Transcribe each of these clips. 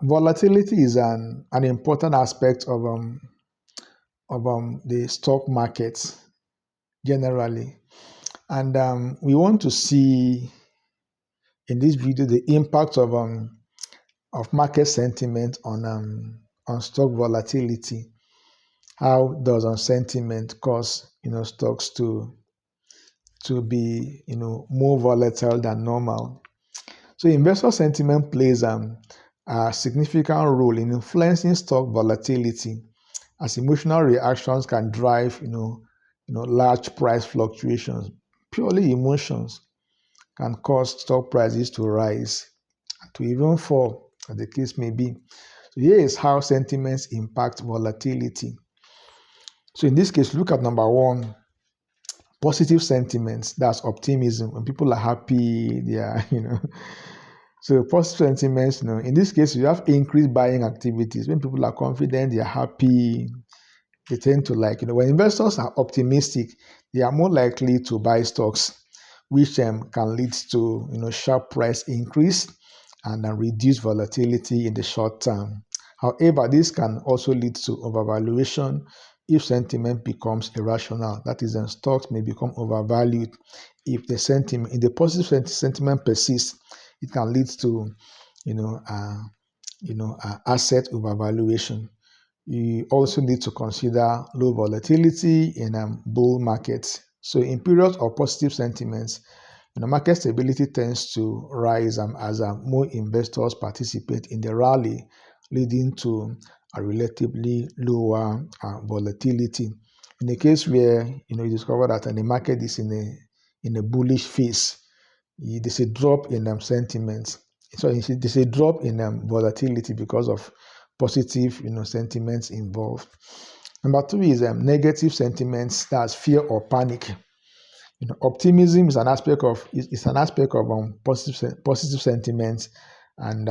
Volatility is an important aspect of the stock market generally, and we want to see in this video the impact of market sentiment on stock volatility. How does sentiment cause stocks to be more volatile than normal? So investor sentiment plays a significant role in influencing stock volatility, as emotional reactions can drive large price fluctuations. Purely emotions can cause stock prices to rise, to even fall, as the case may be. So here is how sentiments impact volatility. So in this case, look at number one, positive sentiments. That's optimism. When people are happy, they are, So positive sentiments, in this case, you have increased buying activities. When people are confident, they are happy, they tend to when investors are optimistic, they are more likely to buy stocks, which can lead to sharp price increase and reduce volatility in the short term. However, this can also lead to overvaluation if sentiment becomes irrational. That is, stocks may become overvalued if the positive sentiment persists. It can lead to asset overvaluation. You also need to consider low volatility in bull markets. So in periods of positive sentiments, market stability tends to rise as more investors participate in the rally, leading to a relatively lower volatility. In a case where you discover that the market is in a bullish phase, there's a drop in sentiment. So there's a drop in volatility because of positive sentiments involved. Number two is negative sentiments. That's fear or panic. Optimism is an aspect of positive sentiments, and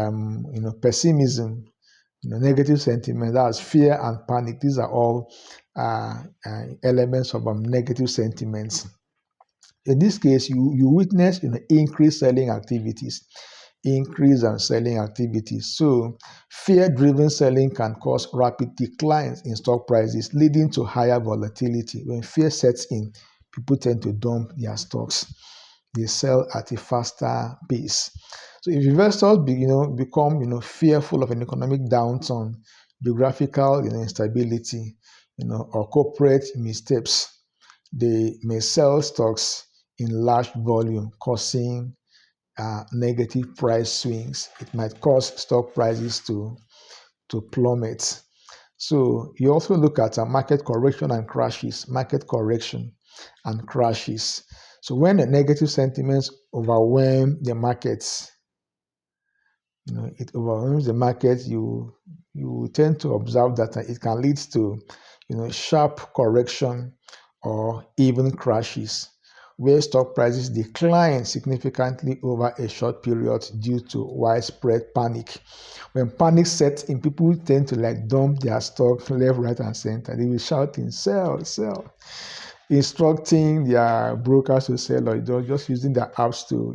pessimism, negative sentiment. That's fear and panic. These are all elements of negative sentiments. In this case, you witness increased selling activities. So fear-driven selling can cause rapid declines in stock prices, leading to higher volatility. When fear sets in, people tend to dump their stocks. They sell at a faster pace. So if investors become fearful of an economic downturn, geographical instability, or corporate missteps, they may sell stocks in large volume, causing negative price swings. It might cause stock prices to plummet. So you also look at market correction and crashes. So when the negative sentiments overwhelm the markets, it overwhelms the market, you tend to observe that it can lead to sharp correction or even crashes, where stock prices decline significantly over a short period due to widespread panic. When panic sets in, people tend to dump their stock left, right, and center. They will shouting, sell, sell, instructing their brokers to sell, or just using their apps to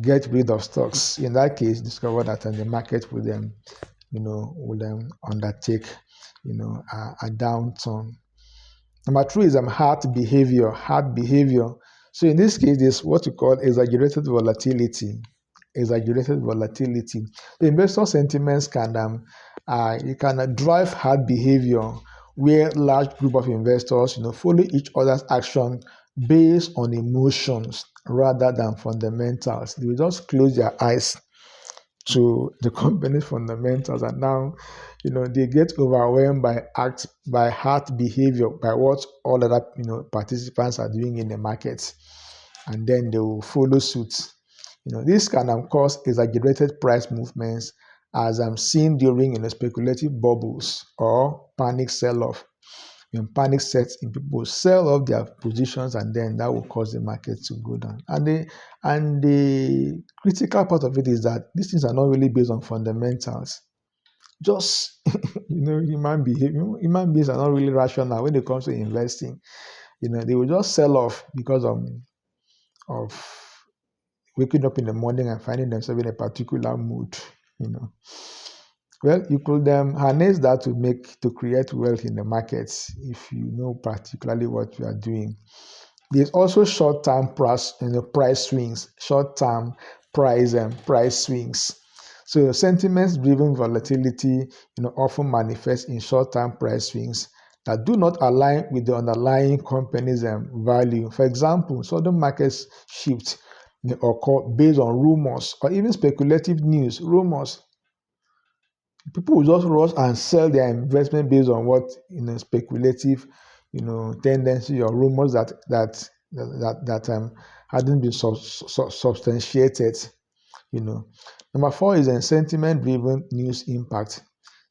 get rid of stocks. In that case, discover that the market will undertake a downturn. Number three is hard behavior. So in this case, there's what we call exaggerated volatility. The investor sentiments can drive hard behavior, where large group of investors follow each other's action based on emotions rather than fundamentals. They will just close their eyes to the company's fundamentals, and now they get overwhelmed by hard behavior, by what all other participants are doing in the market, and then they will follow suit. This can cause exaggerated price movements, as I'm seen during speculative bubbles or panic sell-off. When panic sets in, people sell off their positions, and then that will cause the market to go down. And the critical part of it is that these things are not really based on fundamentals. Just human beings are not really rational when it comes to investing. They will just sell off because of waking up in the morning and finding themselves in a particular mood. you know. Well, you could harness that to create wealth in the markets if you know particularly what you are doing. There's also short-term price swings, short-term price swings. So sentiment-driven volatility, often manifests in short-term price swings that do not align with the underlying company's value. For example, sudden market shifts may occur based on rumors or even speculative news. Rumors, people will just rush and sell their investment based on what speculative tendency or rumors that hadn't been substantiated. Number 4 is sentiment driven news impact.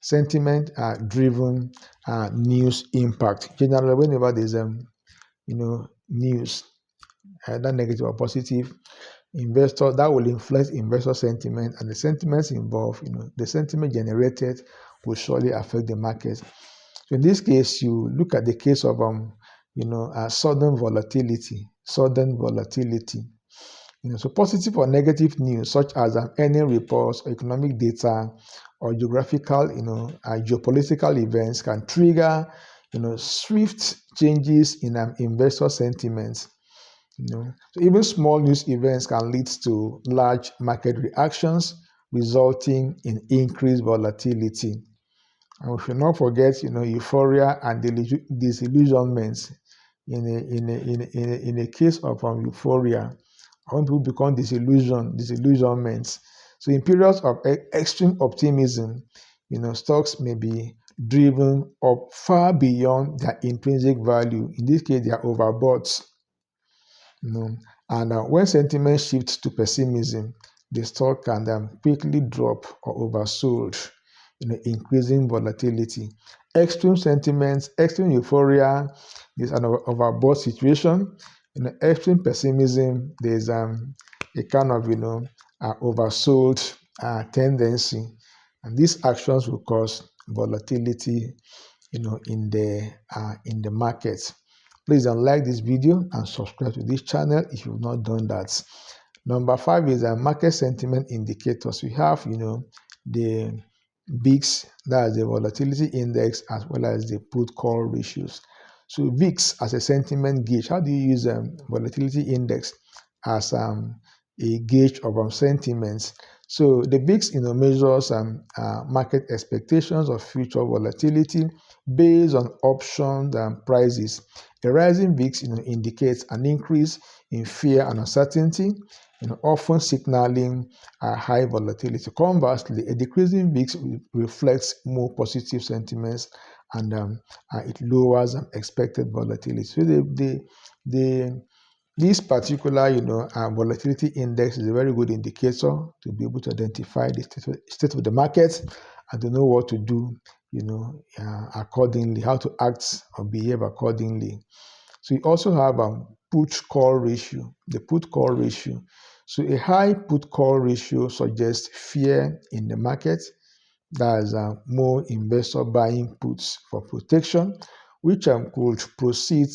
Sentiment driven news impact. Generally, whenever there's news, either negative or positive, investor that will influence investor sentiment, and the sentiments involved, the sentiment generated will surely affect the market. So in this case, you look at the case of sudden volatility. So positive or negative news such as earning reports, or economic data, or geographical, geopolitical events can trigger, swift changes in investor sentiments. So even small news events can lead to large market reactions, resulting in increased volatility. And we should not forget, euphoria and disillusionments. In a case of euphoria, when people become disillusionments. So in periods of extreme optimism, stocks may be driven up far beyond their intrinsic value. In this case, they are overbought. And when sentiment shifts to pessimism, the stock can quickly drop or oversold, increasing volatility. Extreme sentiments, extreme euphoria, there's an overbought situation. Extreme pessimism, there's a kind of oversold tendency, and these actions will cause volatility, in the market. Please like this video and subscribe to this channel if you've not done that. Number 5 is market sentiment indicators. We have, the VIX, that is the volatility index, as well as the put-call ratios. So VIX as a sentiment gauge. How do you use volatility index as a gauge of sentiments? So the VIX, measures market expectations of future volatility based on options and prices. A rising VIX, indicates an increase in fear and uncertainty, often signaling high volatility. Conversely, a decreasing VIX reflects more positive sentiments, and it lowers expected volatility. So this particular, volatility index is a very good indicator to be able to identify the state of the market and to know what to do, accordingly, how to act or behave accordingly. So you also have put-call ratio, the put-call ratio. So a high put-call ratio suggests fear in the market. That is more investor buying puts for protection, which could proceed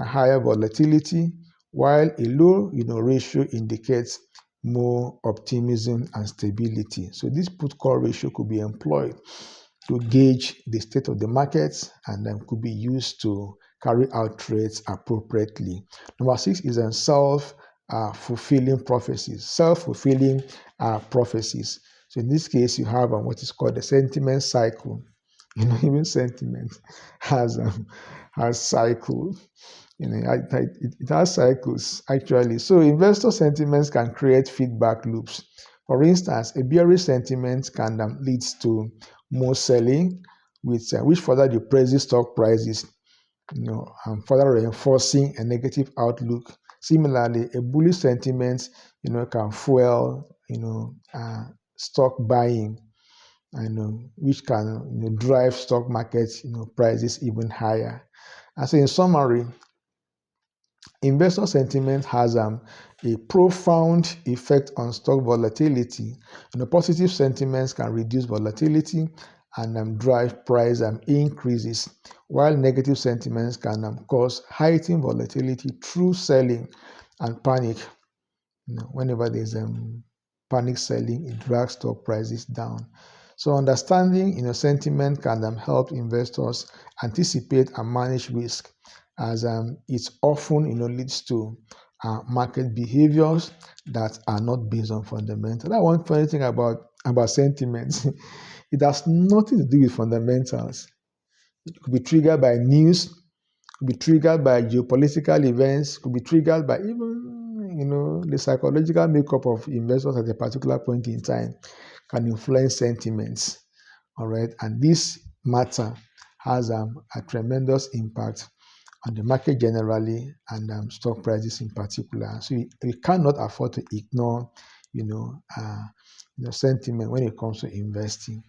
a higher volatility, while a low ratio indicates more optimism and stability. So this put-call ratio could be employed to gauge the state of the markets, and then could be used to carry out trades appropriately. Number 6 is self-fulfilling prophecies. Self-fulfilling prophecies. So in this case, you have what is called the sentiment cycle. Even sentiment has cycle. It has cycles actually. So investor sentiments can create feedback loops. For instance, a bearish sentiment can lead to more selling, which further depresses stock prices, and further reinforcing a negative outlook. Similarly, a bullish sentiment, can fuel, stock buying, which can drive stock market, prices even higher. And so, in summary, investor sentiment has a profound effect on stock volatility. Positive sentiments can reduce volatility and drive price increases, while negative sentiments can cause heightened volatility through selling and panic. Whenever there's panic selling, it drags stock prices down. So understanding, sentiment can help investors anticipate and manage risk, as it often, leads to market behaviors that are not based on fundamentals. That one funny thing about sentiments, it has nothing to do with fundamentals. It could be triggered by news, could be triggered by geopolitical events, could be triggered by even, the psychological makeup of investors at a particular point in time can influence sentiments. All right. And this matter has a tremendous impact on the market generally and stock prices in particular. So we cannot afford to ignore, sentiment when it comes to investing.